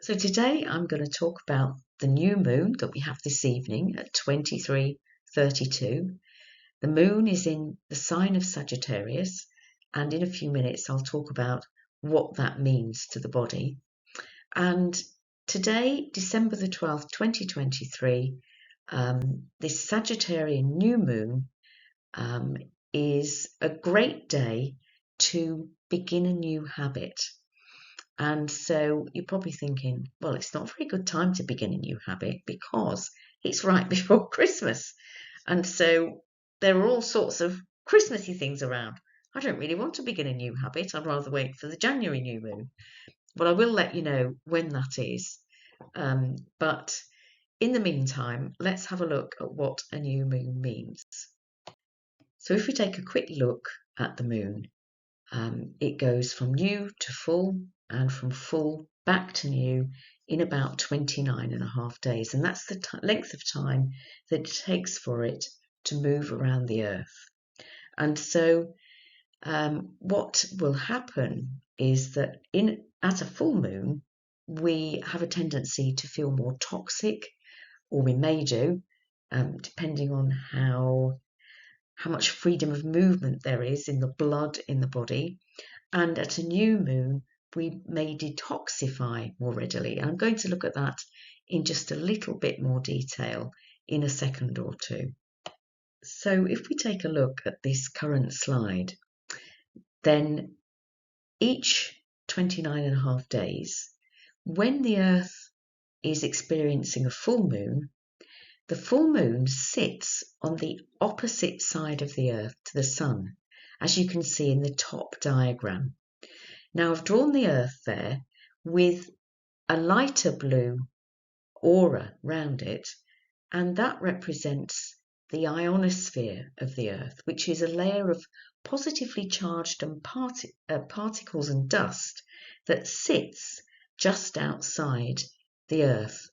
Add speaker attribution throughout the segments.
Speaker 1: So today I'm going to talk about the new moon that we have this evening at 23:32. The moon is in the sign of Sagittarius, and in a few minutes I'll talk about what that means to the body. And today, December the 12th, 2023, this Sagittarian new moon is a great day to begin a new habit. And so you're probably thinking, well, it's not a very good time to begin a new habit because it's right before Christmas. And so there are all sorts of Christmassy things around. I don't really want to begin a new habit. I'd rather wait for the January new moon. But I will let you know when that is. But in the meantime, let's have a look at what a new moon means. So if we take a quick look at the moon, it goes from new to full and from full back to new in about 29.5 days. And that's the length of time that it takes for it to move around the Earth. And so what will happen is that at a full moon, we have a tendency to feel more toxic, or we may do, depending on how much freedom of movement there is in the blood in the body. And at a new moon, we may detoxify more readily. I'm going to look at that in just a little bit more detail in a second or two. So if we take a look at this current slide, then each 29.5 days, when the Earth is experiencing a full moon, the full moon sits on the opposite side of the Earth to the Sun, as you can see in the top diagram. Now I've drawn the Earth there with a lighter blue aura round it, and that represents the ionosphere of the Earth, which is a layer of positively charged particles and dust that sits just outside the Earth.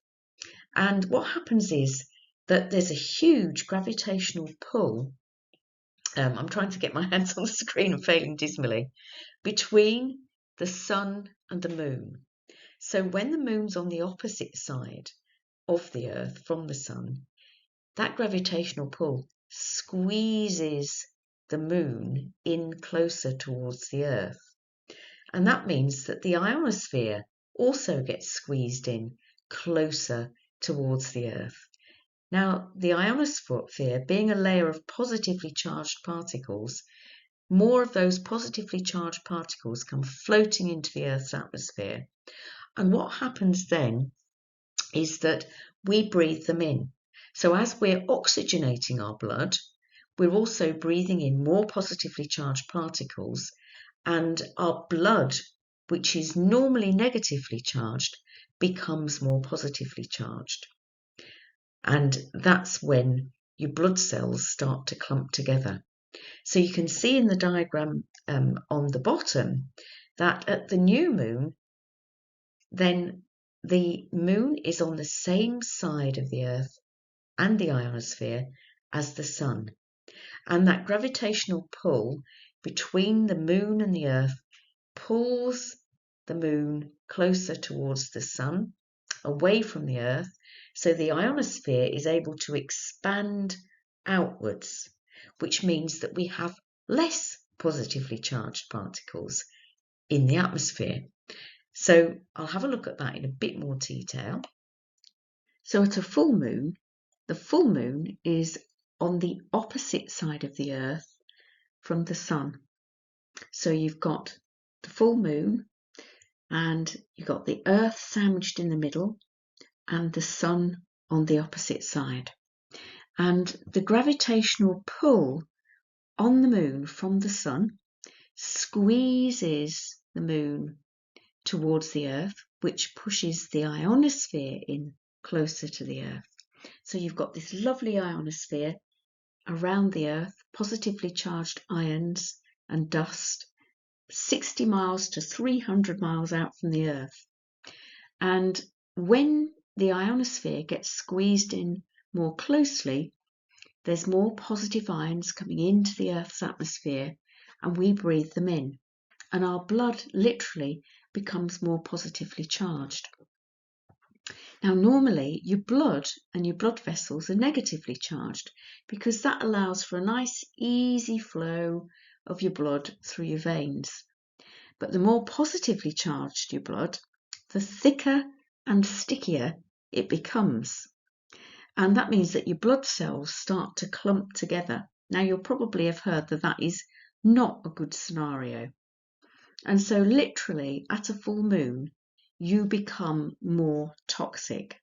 Speaker 1: And what happens is that there's a huge gravitational pull. I'm trying to get my hands on the screen and failing dismally, between the Sun and the Moon. So when the Moon's on the opposite side of the Earth from the Sun, that gravitational pull squeezes the Moon in closer towards the Earth. And that means that the ionosphere also gets squeezed in closer towards the Earth. Now, the ionosphere, being a layer of positively charged particles, more of those positively charged particles come floating into the Earth's atmosphere. And what happens then is that we breathe them in. So as we're oxygenating our blood, we're also breathing in more positively charged particles, and our blood, which is normally negatively charged, becomes more positively charged. And that's when your blood cells start to clump together. So you can see in the diagram on the bottom that at the new moon, then the moon is on the same side of the Earth and the ionosphere as the Sun. And that gravitational pull between the moon and the Earth pulls the moon closer towards the Sun, away from the Earth, so the ionosphere is able to expand outwards, which means that we have less positively charged particles in the atmosphere. So I'll have a look at that in a bit more detail. So at a full moon, the full moon is on the opposite side of the Earth from the Sun. So you've got the full moon and you've got the Earth sandwiched in the middle and the Sun on the opposite side. And the gravitational pull on the moon from the Sun squeezes the moon towards the Earth, which pushes the ionosphere in closer to the Earth. So you've got this lovely ionosphere around the Earth, positively charged ions and dust, 60 miles to 300 miles out from the Earth. And when the ionosphere gets squeezed in more closely, there's more positive ions coming into the Earth's atmosphere, and we breathe them in. And our blood literally becomes more positively charged. Now, normally your blood and your blood vessels are negatively charged because that allows for a nice, easy flow of your blood through your veins. But the more positively charged your blood, the thicker and stickier it becomes. And that means that your blood cells start to clump together. Now, you'll probably have heard that that is not a good scenario. And so literally at a full moon, you become more toxic.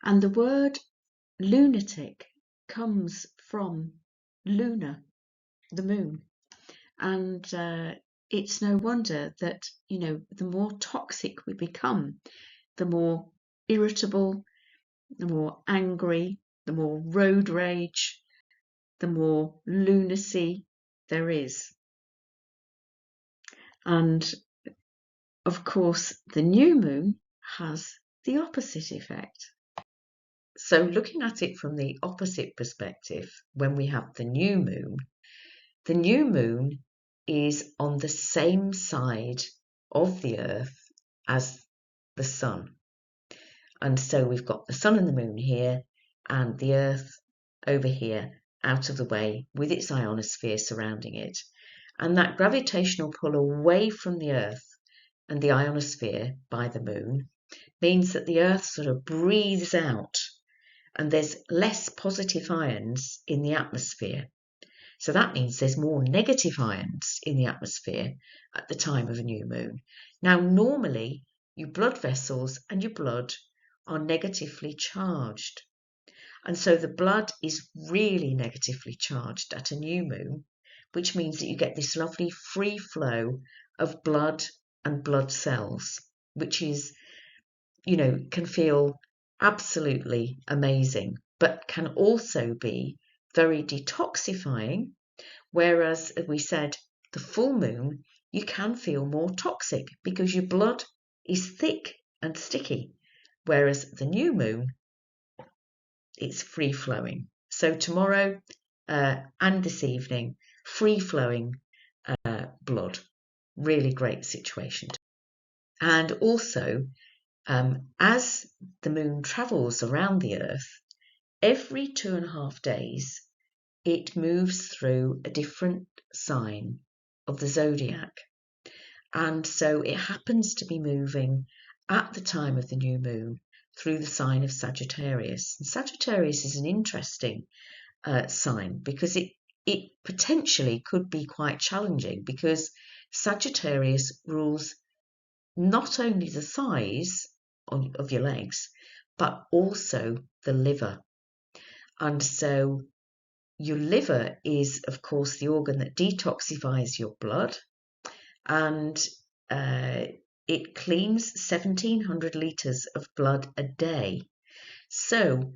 Speaker 1: And the word lunatic comes from lunar, the moon. And it's no wonder that, the more toxic we become, the more irritable, the more angry, the more road rage, the more lunacy there is. And of course, the new moon has the opposite effect. So looking at it from the opposite perspective, when we have the new moon is on the same side of the earth as the sun. And so we've got the sun and the moon here and the earth over here out of the way with its ionosphere surrounding it. And that gravitational pull away from the earth and the ionosphere by the moon means that the earth sort of breathes out and there's less positive ions in the atmosphere. So that means there's more negative ions in the atmosphere at the time of a new moon. Now, normally your blood vessels and your blood are negatively charged. And so the blood is really negatively charged at a new moon, which means that you get this lovely free flow of blood and blood cells, which is, can feel absolutely amazing, but can also be very detoxifying. Whereas, as we said, the full moon, you can feel more toxic because your blood is thick and sticky. Whereas the new moon, it's free flowing. So tomorrow and this evening, free flowing blood. Really great situation. And also, as the moon travels around the earth, every 2.5 days, it moves through a different sign of the zodiac. And so it happens to be moving at the time of the new moon through the sign of Sagittarius. And Sagittarius is an interesting sign because it potentially could be quite challenging because Sagittarius rules not only the thighs of your legs, but also the liver. And so your liver is, of course, the organ that detoxifies your blood, and it cleans 1,700 litres of blood a day. So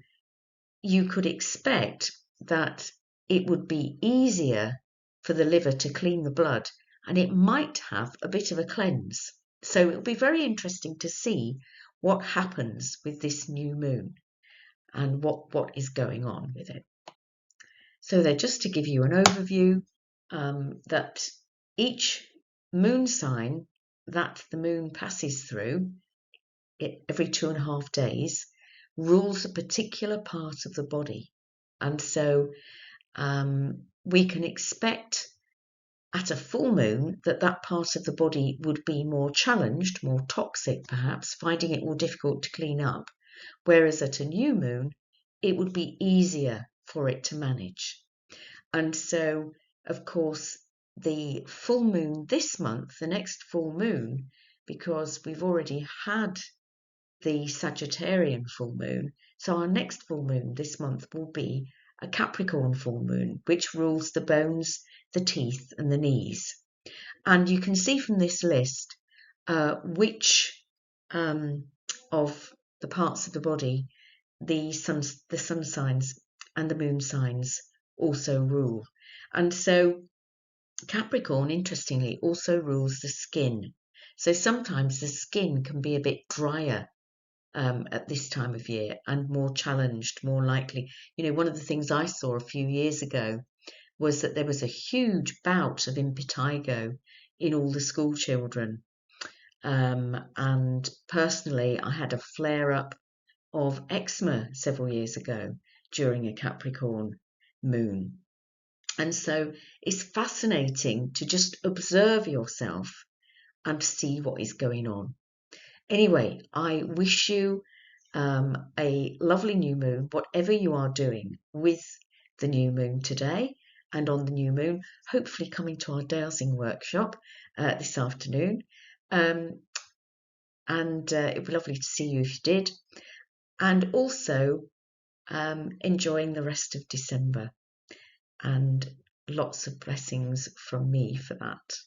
Speaker 1: you could expect that it would be easier for the liver to clean the blood, and it might have a bit of a cleanse. So it'll be very interesting to see what happens with this new moon and what is going on with it. So there, just to give you an overview, that each moon sign that the moon passes through every 2.5 days rules a particular part of the body. And so we can expect at a full moon that part of the body would be more challenged, more toxic perhaps, finding it more difficult to clean up. Whereas at a new moon, it would be easier for it to manage. And so, of course, the full moon this month, the next full moon, because we've already had the Sagittarian full moon, so our next full moon this month will be a Capricorn full moon, which rules the bones, the teeth and the knees. And you can see from this list which of the parts of the body the sun signs and the moon signs also rule. And so Capricorn, interestingly, also rules the skin. So sometimes the skin can be a bit drier at this time of year and more challenged, more likely. One of the things I saw a few years ago was that there was a huge bout of impetigo in all the school children. And personally, I had a flare-up of eczema several years ago during a Capricorn moon. And so it's fascinating to just observe yourself and see what is going on. Anyway, I wish you a lovely new moon, whatever you are doing with the new moon today and on the new moon, hopefully coming to our dowsing workshop this afternoon. And it'd be lovely to see you if you did. And also enjoying the rest of December. And lots of blessings from me for that.